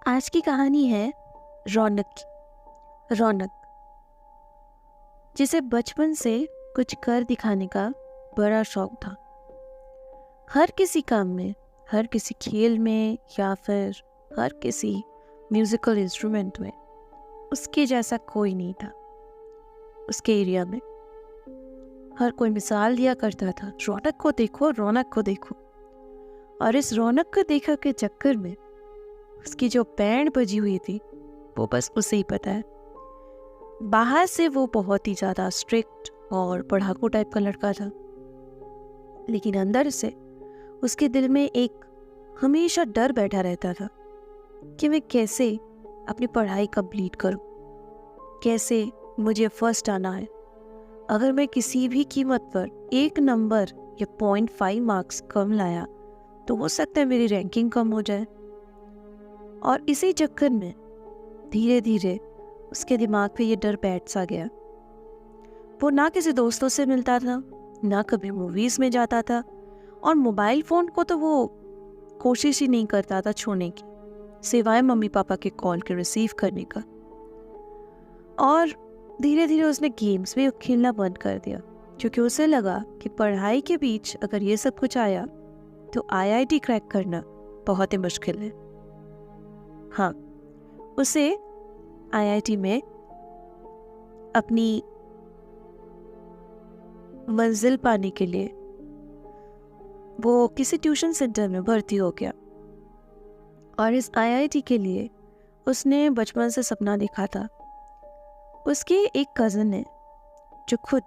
आज की कहानी है रौनक की। रौनक जिसे बचपन से कुछ कर दिखाने का बड़ा शौक था। हर किसी काम में, हर किसी खेल में या फिर हर किसी म्यूजिकल इंस्ट्रूमेंट में उसके जैसा कोई नहीं था। उसके एरिया में हर कोई मिसाल दिया करता था, रौनक को देखो, रौनक को देखो। और इस रौनक को देखा के चक्कर में उसकी जो बैंड बजी हुई थी वो बस उसे ही पता है। बाहर से वो बहुत ही ज़्यादा स्ट्रिक्ट और पढ़ाकू टाइप का लड़का था, लेकिन अंदर से उसके दिल में एक हमेशा डर बैठा रहता था कि मैं कैसे अपनी पढ़ाई कंप्लीट करूं, कैसे मुझे फर्स्ट आना है। अगर मैं किसी भी कीमत पर 1 नंबर या 0.5 मार्क्स कम लाया तो हो सकता है मेरी रैंकिंग कम हो जाए। और इसी चक्कर में धीरे धीरे उसके दिमाग पे ये डर बैठ सा गया। वो ना किसी दोस्तों से मिलता था, ना कभी मूवीज में जाता था, और मोबाइल फोन को तो वो कोशिश ही नहीं करता था छोड़ने की, सिवाय मम्मी पापा के कॉल के रिसीव करने का। और धीरे धीरे उसने गेम्स भी खेलना बंद कर दिया, क्योंकि उसे लगा कि पढ़ाई के बीच अगर ये सब कुछ आया तो आईआईटी क्रैक करना बहुत ही मुश्किल है। हाँ, उसे आईआईटी में अपनी मंजिल पाने के लिए वो किसी ट्यूशन सेंटर में भर्ती हो गया। और इस आईआईटी के लिए उसने बचपन से सपना देखा था। उसके एक कज़न ने जो खुद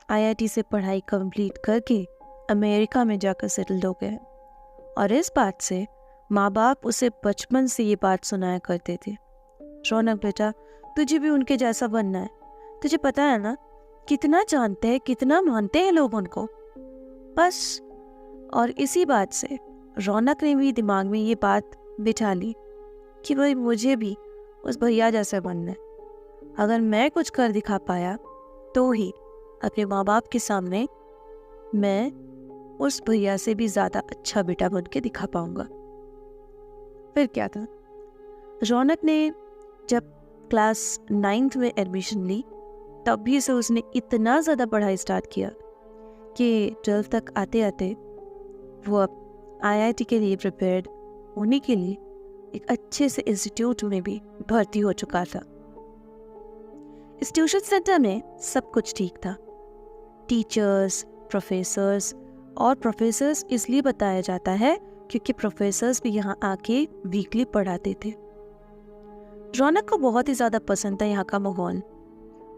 आईआईटी से पढ़ाई कंप्लीट करके अमेरिका में जाकर सेटल हो गए, और इस बात से माँ बाप उसे बचपन से ये बात सुनाया करते थे, रौनक बेटा, तुझे भी उनके जैसा बनना है। तुझे पता है ना कितना जानते हैं, कितना मानते हैं लोग उनको। बस, और इसी बात से रौनक ने भी दिमाग में ये बात बिठा ली कि भाई मुझे भी उस भैया जैसा बनना है। अगर मैं कुछ कर दिखा पाया तो ही अपने माँ बाप के सामने मैं उस भैया से भी ज़्यादा अच्छा बेटा बन के दिखा पाऊंगा। फिर क्या था, रौनक ने जब क्लास 9th में एडमिशन ली तब भी से उसने इतना ज़्यादा पढ़ाई स्टार्ट किया कि 12th तक आते आते वो अब आईआईटी के लिए प्रिपेयर्ड होने के लिए एक अच्छे से इंस्टीट्यूट में भी भर्ती हो चुका था। इस ट्यूशन सेंटर में सब कुछ ठीक था। टीचर्स, प्रोफेसर्स, और प्रोफेसर्स इसलिए बताया जाता है क्योंकि प्रोफेसर्स भी यहाँ आके वीकली पढ़ाते थे। रौनक को बहुत ही ज़्यादा पसंद था यहाँ का माहौल।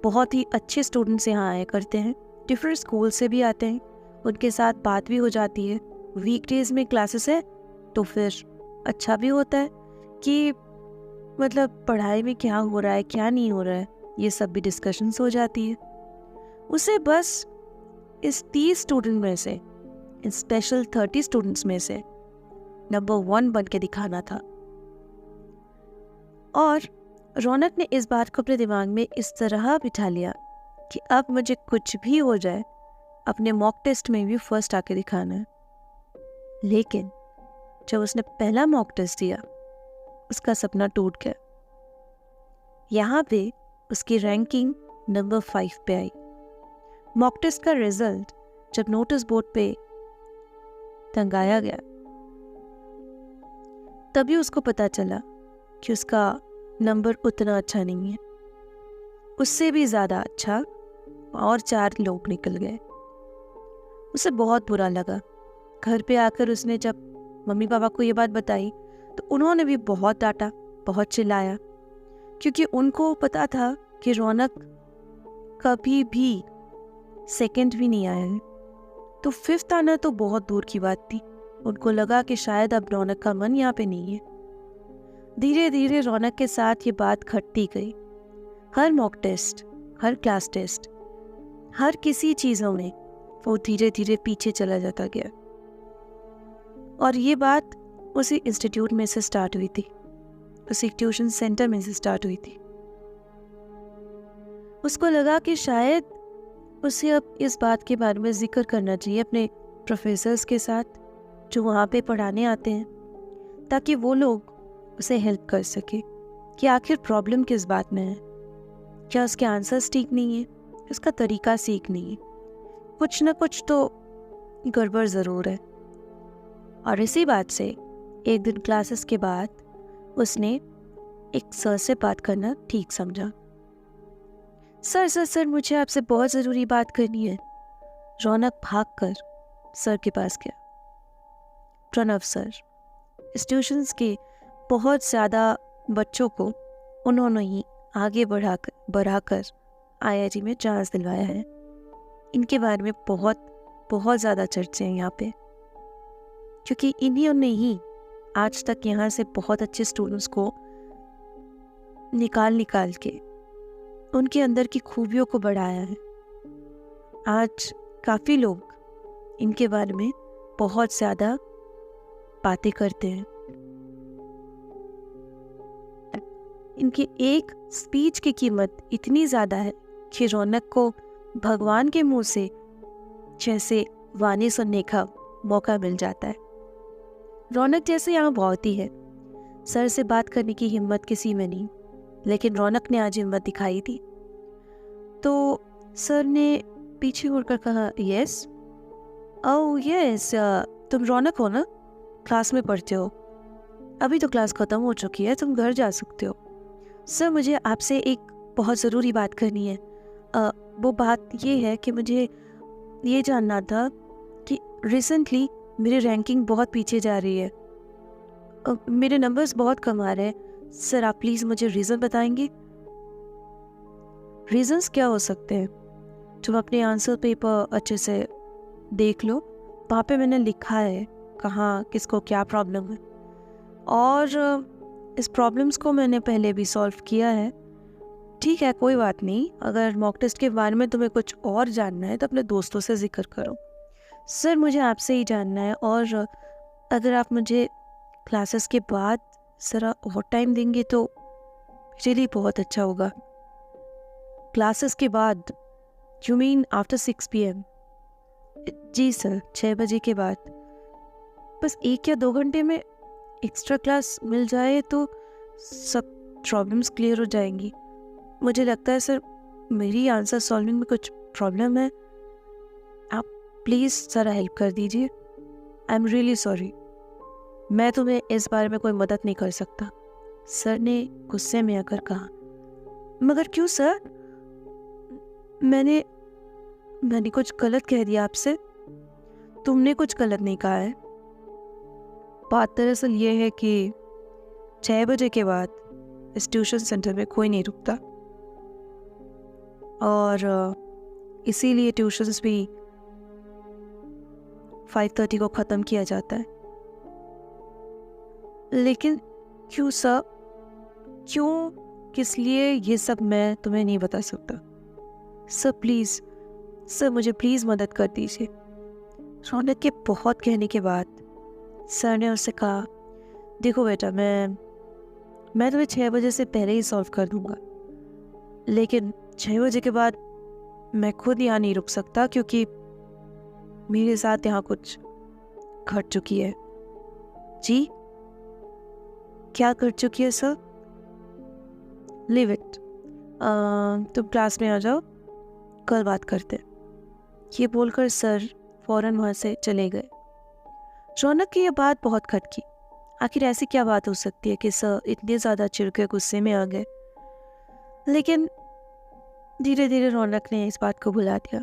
बहुत ही अच्छे स्टूडेंट्स यहाँ आया करते हैं, डिफरेंट स्कूल से भी आते हैं, उनके साथ बात भी हो जाती है। वीकडेज में क्लासेस है तो फिर अच्छा भी होता है कि मतलब पढ़ाई में क्या हो रहा है, क्या नहीं हो रहा है, ये सब भी डिस्कशंस हो जाती है। उसे बस इस 30 स्टूडेंट में से, इन स्पेशल 30 स्टूडेंट्स में से नंबर 1 बन के दिखाना था। और रौनक ने इस बात को अपने दिमाग में इस तरह बिठा लिया कि अब मुझे कुछ भी हो जाए अपने मॉक टेस्ट में भी फर्स्ट आके दिखाना है। लेकिन जब उसने पहला मॉक टेस्ट दिया उसका सपना टूट गया। यहाँ पे उसकी रैंकिंग नंबर 5 पे आई। मॉक टेस्ट का रिजल्ट जब नोटिस बोर्ड पे टंगाया गया तभी उसको पता चला कि उसका नंबर उतना अच्छा नहीं है। उससे भी ज़्यादा अच्छा और 4 लोग निकल गए। उसे बहुत बुरा लगा। घर पे आकर उसने जब मम्मी पापा को ये बात बताई तो उन्होंने भी बहुत डांटा, बहुत चिल्लाया, क्योंकि उनको पता था कि रौनक कभी भी सेकंड भी नहीं आया है, तो 5th आना तो बहुत दूर की बात थी। उनको लगा कि शायद अब रौनक का मन यहाँ पे नहीं है। धीरे धीरे रौनक के साथ ये बात घटती गई। हर मॉक टेस्ट, हर क्लास टेस्ट, हर किसी चीज़ों में वो धीरे धीरे पीछे चला जाता गया। और ये बात उसी इंस्टीट्यूट में से स्टार्ट हुई थी, उसी ट्यूशन सेंटर में से स्टार्ट हुई थी। उसको लगा कि शायद उसे अब इस बात के बारे में जिक्र करना चाहिए अपने प्रोफेसर्स के साथ जो वहाँ पे पढ़ाने आते हैं, ताकि वो लोग उसे हेल्प कर सके कि आखिर प्रॉब्लम किस बात में है। क्या उसके आंसर्स ठीक नहीं है, उसका तरीका सीख नहीं है, कुछ ना कुछ तो गड़बड़ ज़रूर है। और इसी बात से एक दिन क्लासेस के बाद उसने एक सर से बात करना ठीक समझा। सर सर सर मुझे आपसे बहुत ज़रूरी बात करनी है। रौनक भागकर सर के पास गया। प्रणव सर, इस ट्यूशन्स के बहुत ज़्यादा बच्चों को उन्होंने ही आगे बढ़ाकर आईआईटी में चांस दिलवाया है। इनके बारे में बहुत बहुत ज़्यादा चर्चे हैं यहाँ पे, क्योंकि इन्हीं ने ही आज तक यहाँ से बहुत अच्छे स्टूडेंट्स को निकाल के उनके अंदर की खूबियों को बढ़ाया है। आज काफ़ी लोग इनके बारे में बहुत ज़्यादा बातें करते हैं। इनकी एक स्पीच की कीमत इतनी ज़्यादा है कि रौनक को भगवान के मुंह से जैसे वाणी सुनने का मौका मिल जाता है। रौनक जैसे यहाँ बहुत ही है, सर से बात करने की हिम्मत किसी में नहीं, लेकिन रौनक ने आज हिम्मत दिखाई थी। तो सर ने पीछे मुड़कर कहा, यस ओह यस, तुम रौनक हो ना, क्लास में पढ़ते हो। अभी तो क्लास ख़त्म हो चुकी है, तुम घर जा सकते हो। सर मुझे आपसे एक बहुत ज़रूरी बात करनी है। वो बात ये है कि मुझे ये जानना था कि रिसेंटली मेरी रैंकिंग बहुत पीछे जा रही है। मेरे नंबर्स बहुत कम आ रहे हैं। सर आप प्लीज़ मुझे रीज़न बताएंगे। रीज़न्स क्या हो सकते हैं? तुम अपने आंसर पेपर अच्छे से देख लो, वहाँ पे मैंने लिखा है कहाँ किसको क्या प्रॉब्लम है, और इस प्रॉब्लम्स को मैंने पहले भी सॉल्व किया है। ठीक है, कोई बात नहीं। अगर मॉक टेस्ट के बारे में तुम्हें कुछ और जानना है तो अपने दोस्तों से जिक्र करो। सर मुझे आपसे ही जानना है, और अगर आप मुझे क्लासेस के बाद ज़रा और टाइम देंगे तो रियली बहुत अच्छा होगा। क्लासेस के बाद? You mean after 6 PM? जी सर, 6 बजे के बाद। बस 1 या 2 घंटे में एक्स्ट्रा क्लास मिल जाए तो सब प्रॉब्लम्स क्लियर हो जाएंगी। मुझे लगता है सर मेरी आंसर सॉल्विंग में कुछ प्रॉब्लम है। आप प्लीज़ ज़रा हेल्प कर दीजिए। I am really sorry. मैं तुम्हें इस बारे में कोई मदद नहीं कर सकता, सर ने गुस्से में आकर कहा। मगर क्यों सर? मैंने कुछ गलत कह दिया आपसे? तुमने कुछ गलत नहीं कहा है। बात दरअसल ये है कि 6 बजे के बाद इस ट्यूशन सेंटर में कोई नहीं रुकता, और इसीलिए ट्यूशन्स भी 5:30 को ख़त्म किया जाता है। लेकिन क्यों सर? क्यों, किस लिए, ये सब मैं तुम्हें नहीं बता सकता। सर प्लीज़, सर मुझे प्लीज़ मदद कर दीजिए। रौनक के बहुत कहने के बाद सर ने उससे कहा, देखो बेटा, मैं तुम्हें 6 बजे से पहले ही सॉल्व कर दूंगा, लेकिन 6 बजे के बाद मैं खुद यहाँ नहीं रुक सकता, क्योंकि मेरे साथ यहाँ कुछ घट चुकी है। जी, क्या कर चुकी है सर? लीव इट, तुम क्लास में आ जाओ, कल बात करते। ये बोलकर सर फौरन वहाँ से चले गए। रौनक की यह बात बहुत खटकी। आखिर ऐसी क्या बात हो सकती है कि सर इतने ज़्यादा चिढ़ के गुस्से में आ गए? लेकिन धीरे धीरे रौनक ने इस बात को भुला दिया।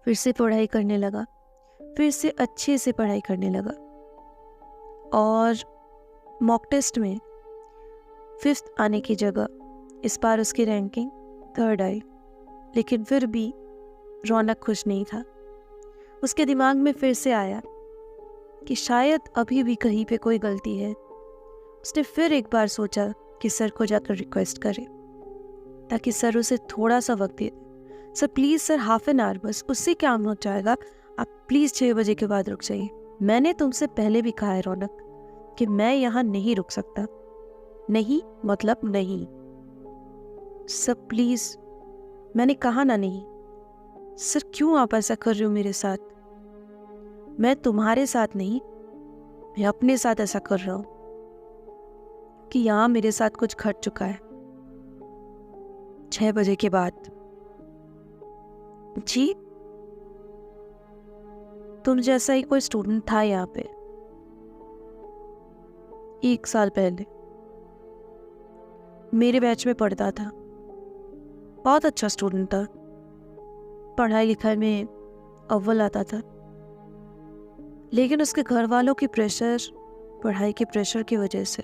फिर से पढ़ाई करने लगा, फिर से अच्छे से पढ़ाई करने लगा, और मॉक टेस्ट में 5th आने की जगह इस बार उसकी रैंकिंग 3rd आई। लेकिन फिर भी रौनक खुश नहीं था। उसके दिमाग में फिर से आया कि शायद अभी भी कहीं पे कोई गलती है। उसने फिर एक बार सोचा कि सर को जाकर रिक्वेस्ट करे ताकि सर उसे थोड़ा सा वक्त दे दे। Sir please sir, half an hour बस, उससे क्या हो जाएगा। आप प्लीज़ 6 बजे के बाद रुक जाइए। मैंने तुमसे पहले भी कहा है रौनक कि मैं यहाँ नहीं रुक सकता। नहीं मतलब नहीं। सर प्लीज़, मैंने कहा ना नहीं। सर क्यों आप ऐसा कर रहे हो मेरे साथ? मैं तुम्हारे साथ नहीं, मैं अपने साथ ऐसा कर रहा हूँ। कि यहाँ मेरे साथ कुछ घट चुका है। 6 बजे के बाद। जी, तुम जैसा ही कोई स्टूडेंट था यहाँ पे 1 साल पहले, मेरे बैच में पढ़ता था। बहुत अच्छा स्टूडेंट था, पढ़ाई लिखाई में अव्वल आता था। लेकिन उसके घर वालों की प्रेशर, पढ़ाई के प्रेशर की वजह से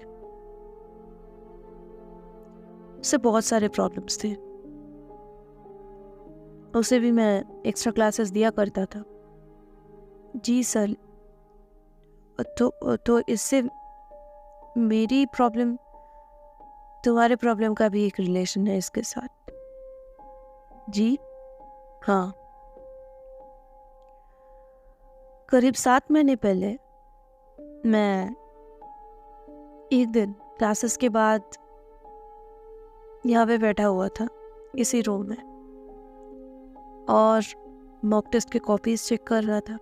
उसे बहुत सारे प्रॉब्लम्स थे। उसे भी मैं एक्स्ट्रा क्लासेस दिया करता था। जी सर। तो इससे मेरी प्रॉब्लम, तुम्हारे प्रॉब्लम का भी एक रिलेशन है इसके साथ। जी हाँ। करीब 7 महीने पहले मैं एक दिन क्लासेस के बाद यहाँ पे बैठा हुआ था इसी रूम में, और मॉक टेस्ट के कॉपीज चेक कर रहा था।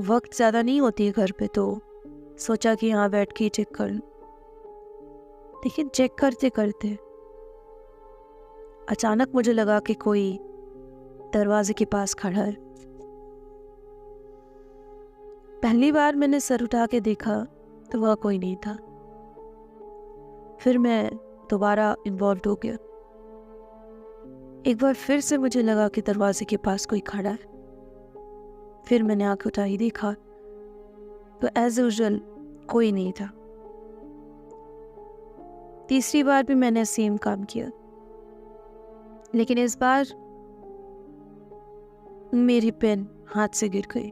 वक्त ज़्यादा नहीं होती है घर पे, तो सोचा कि यहाँ बैठ के ही चेक कर लूं। लेकिन चेक करते करते अचानक मुझे लगा कि कोई दरवाजे के पास खड़ा है। पहली बार मैंने सर उठा के देखा तो वह कोई नहीं था। फिर मैं दोबारा इन्वॉल्व हो गया। एक बार फिर से मुझे लगा कि दरवाजे के पास कोई खड़ा है। फिर मैंने आंख उठाई, देखा तो एज यूजुअल कोई नहीं था। तीसरी बार भी मैंने सेम काम किया, लेकिन इस बार मेरी पेन हाथ से गिर गई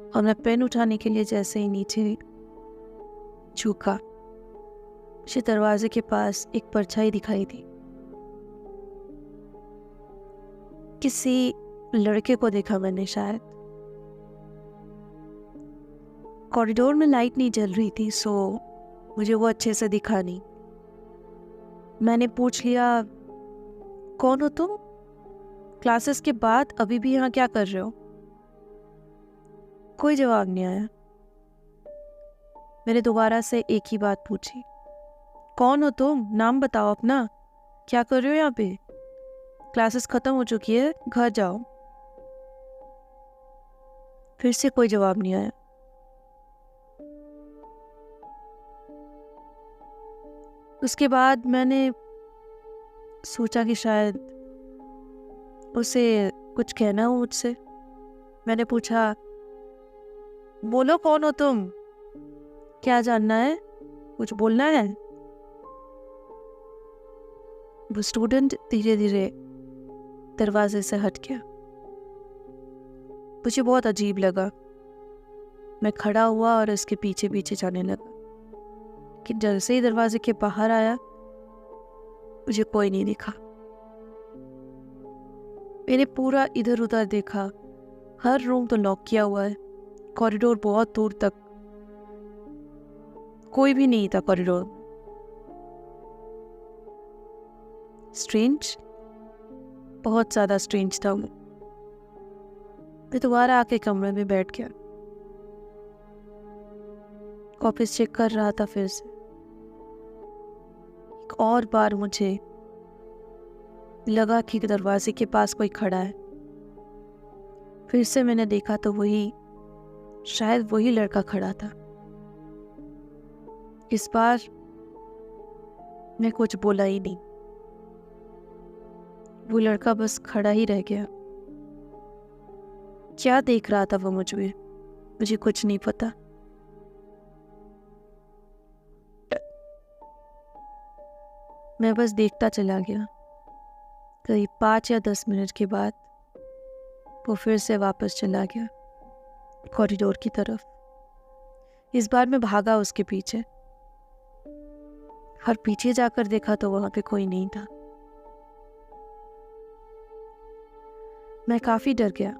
और मैं पेन उठाने के लिए जैसे ही नीचे झुका, मुझे दरवाजे के पास एक परछाई दिखाई दी। किसी लड़के को देखा मैंने शायद। कॉरिडोर में लाइट नहीं जल रही थी, सो मुझे वो अच्छे से दिखा नहीं। मैंने पूछ लिया, कौन हो तुम? क्लासेस के बाद अभी भी यहाँ क्या कर रहे हो? कोई जवाब नहीं आया। मैंने दोबारा से एक ही बात पूछी, कौन हो तुम? नाम बताओ अपना। क्या कर रहे हो यहाँ पे? क्लासेस खत्म हो चुकी है, घर जाओ। फिर से कोई जवाब नहीं आया। उसके बाद मैंने सोचा कि शायद उसे कुछ कहना हो मुझसे। मैंने पूछा, बोलो कौन हो तुम? क्या जानना है? कुछ बोलना है? वो स्टूडेंट धीरे धीरे दरवाजे से हट गया। मुझे बहुत अजीब लगा। मैं खड़ा हुआ और उसके पीछे पीछे जाने लगा, कि जैसे ही दरवाजे के बाहर आया मुझे कोई नहीं दिखा। मैंने पूरा इधर उधर देखा, हर रूम तो लॉक किया हुआ है। कॉरिडोर बहुत दूर तक, कोई भी नहीं था कॉरिडोर में। स्ट्रेंज, बहुत ज़्यादा स्ट्रेंज था वो। मैं दोबारा आके कमरे में बैठ गया, कॉपीज चेक कर रहा था। फिर से एक और बार मुझे लगा कि दरवाजे के पास कोई खड़ा है। फिर से मैंने देखा तो शायद वही लड़का खड़ा था। इस बार मैं कुछ बोला ही नहीं। वो लड़का बस खड़ा ही रह गया। क्या देख रहा था वो मुझ में, मुझे कुछ नहीं पता। मैं बस देखता चला गया। करीब 5 या 10 मिनट के बाद वो फिर से वापस चला गया कॉरिडोर की तरफ। इस बार मैं भागा उसके पीछे, और पीछे जाकर देखा तो वहां पे कोई नहीं था। मैं काफी डर गया।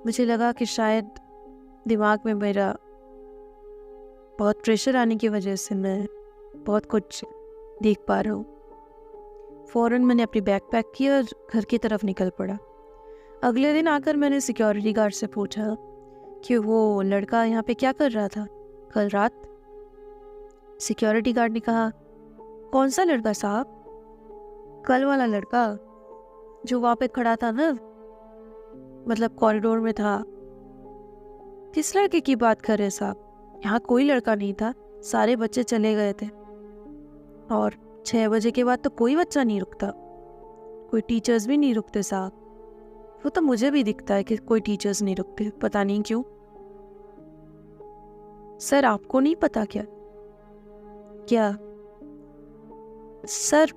मुझे लगा कि शायद दिमाग में मेरा बहुत प्रेशर आने की वजह से मैं बहुत कुछ देख पा रहा हूँ। फौरन मैंने अपनी बैग पैक की और घर की तरफ निकल पड़ा। अगले दिन आकर मैंने सिक्योरिटी गार्ड से पूछा कि वो लड़का यहाँ पे क्या कर रहा था कल रात। सिक्योरिटी गार्ड ने कहा, कौन सा लड़का साहब? कल वाला लड़का जो वहाँ पे खड़ा था ना, मतलब कॉरिडोर में था। किस लड़के की बात कर रहे हैं साहब? यहाँ कोई लड़का नहीं था, सारे बच्चे चले गए थे। और 6 बजे के बाद तो कोई बच्चा नहीं रुकता, कोई टीचर्स भी नहीं रुकते साहब। वो तो मुझे भी दिखता है कि कोई टीचर्स नहीं रुकते, पता नहीं क्यों। सर आपको नहीं पता क्या? क्या सर?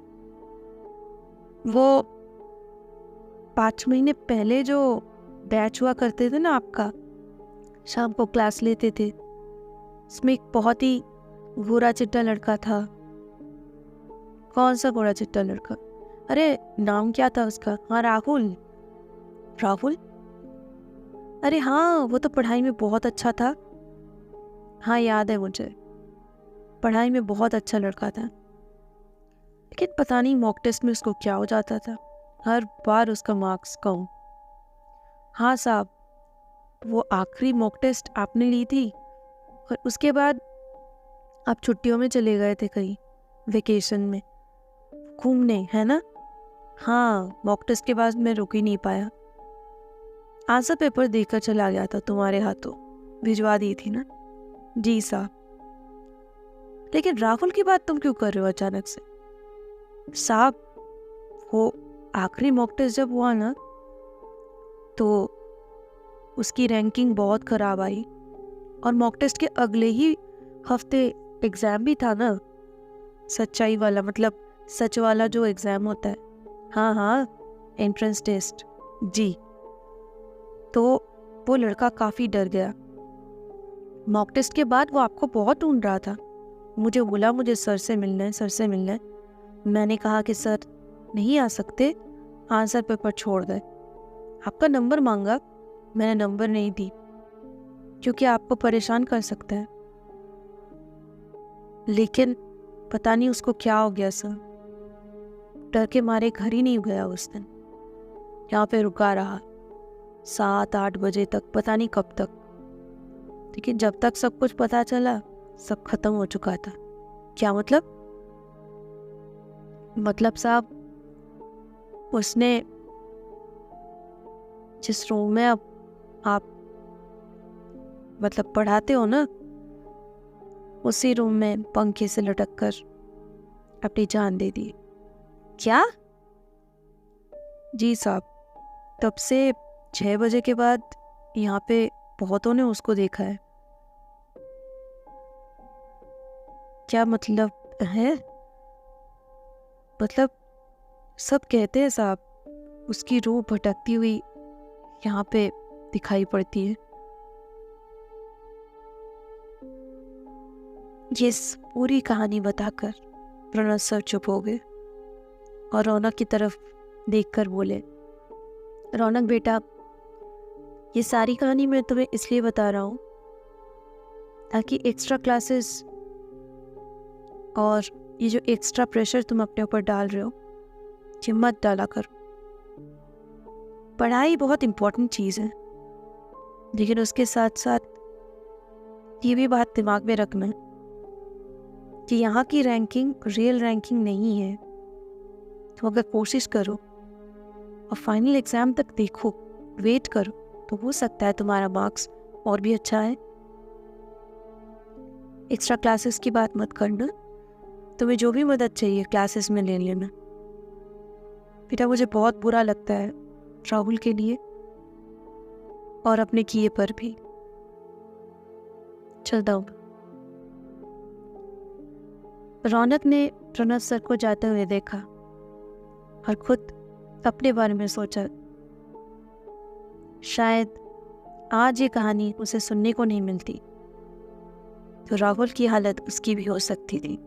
वो 5 महीने पहले जो बैच हुआ करते थे ना आपका, शाम को क्लास लेते थे, उसमें एक बहुत ही गोरा चिट्टा लड़का था। कौन सा गोरा चिट्टा लड़का? अरे नाम क्या था उसका? हाँ राहुल। राहुल? अरे हाँ, वो तो पढ़ाई में बहुत अच्छा था। हाँ याद है मुझे, पढ़ाई में बहुत अच्छा लड़का था। लेकिन पता नहीं मॉक टेस्ट में उसको क्या हो जाता था, हर बार उसका मार्क्स कम। हाँ साहब, वो आखिरी मॉक टेस्ट आपने ली थी और उसके बाद आप छुट्टियों में चले गए थे कहीं वेकेशन में घूमने, है ना? हाँ, मॉक टेस्ट के बाद मैं रुक ही नहीं पाया, आंसर पेपर देकर चला गया था, तुम्हारे हाथों भिजवा दी थी ना। जी साहब। लेकिन राहुल की बात तुम क्यों कर रहे हो अचानक से? साहब, वो आखिरी मॉक टेस्ट जब हुआ ना, तो उसकी रैंकिंग बहुत खराब आई और मॉक टेस्ट के अगले ही हफ्ते एग्ज़ाम भी था ना, सच्चाई वाला, मतलब सच वाला जो एग्ज़ाम होता है। हाँ हाँ, एंट्रेंस टेस्ट। जी। तो वो लड़का काफ़ी डर गया। मॉक टेस्ट के बाद वो आपको बहुत ढूंढ रहा था, मुझे बोला मुझे सर से मिलना है, सर से मिलना है। मैंने कहा कि सर नहीं आ सकते, आंसर पेपर छोड़ गए। आपका नंबर मांगा, मैंने नंबर नहीं दी क्योंकि आपको परेशान कर सकता है। लेकिन पता नहीं उसको क्या हो गया सर, डर के मारे घर ही नहीं गया उस दिन, यहाँ पे रुका रहा 7-8 बजे तक, पता नहीं कब तक। लेकिन जब तक सब कुछ पता चला, सब खत्म हो चुका था। क्या मतलब? मतलब साहब, उसने जिस रूम में अब आप मतलब पढ़ाते हो ना, उसी रूम में पंखे से लटक कर अपनी जान दे दी। क्या? जी साहब, तब से 6 बजे के बाद यहाँ पे बहुतों ने उसको देखा है। क्या मतलब है? मतलब सब कहते हैं साहब, उसकी रूह भटकती हुई यहाँ पे दिखाई पड़ती है। ये पूरी कहानी बताकर प्रणव सर चुप हो गए और रौनक की तरफ देखकर बोले, रौनक बेटा, ये सारी कहानी मैं तुम्हें इसलिए बता रहा हूँ ताकि एक्स्ट्रा क्लासेस और ये जो एक्स्ट्रा प्रेशर तुम अपने ऊपर डाल रहे हो, ये मत डाला करो। पढ़ाई बहुत इम्पोर्टेंट चीज़ है, लेकिन उसके साथ साथ ये भी बात दिमाग में रखना कि यहाँ की रैंकिंग रियल रैंकिंग नहीं है। तो अगर कोशिश करो और फाइनल एग्ज़ाम तक देखो, वेट करो, तो हो सकता है तुम्हारा मार्क्स और भी अच्छा है। एक्स्ट्रा क्लासेस की बात मत करना, तुम्हें जो भी मदद चाहिए क्लासेस में ले लेना। बेटा मुझे बहुत बुरा लगता है राहुल के लिए और अपने किए पर भी। चलता हूँ। रौनक ने प्रणव सर को जाते हुए देखा और खुद अपने बारे में सोचा, शायद आज ये कहानी उसे सुनने को नहीं मिलती तो राहुल की हालत उसकी भी हो सकती थी।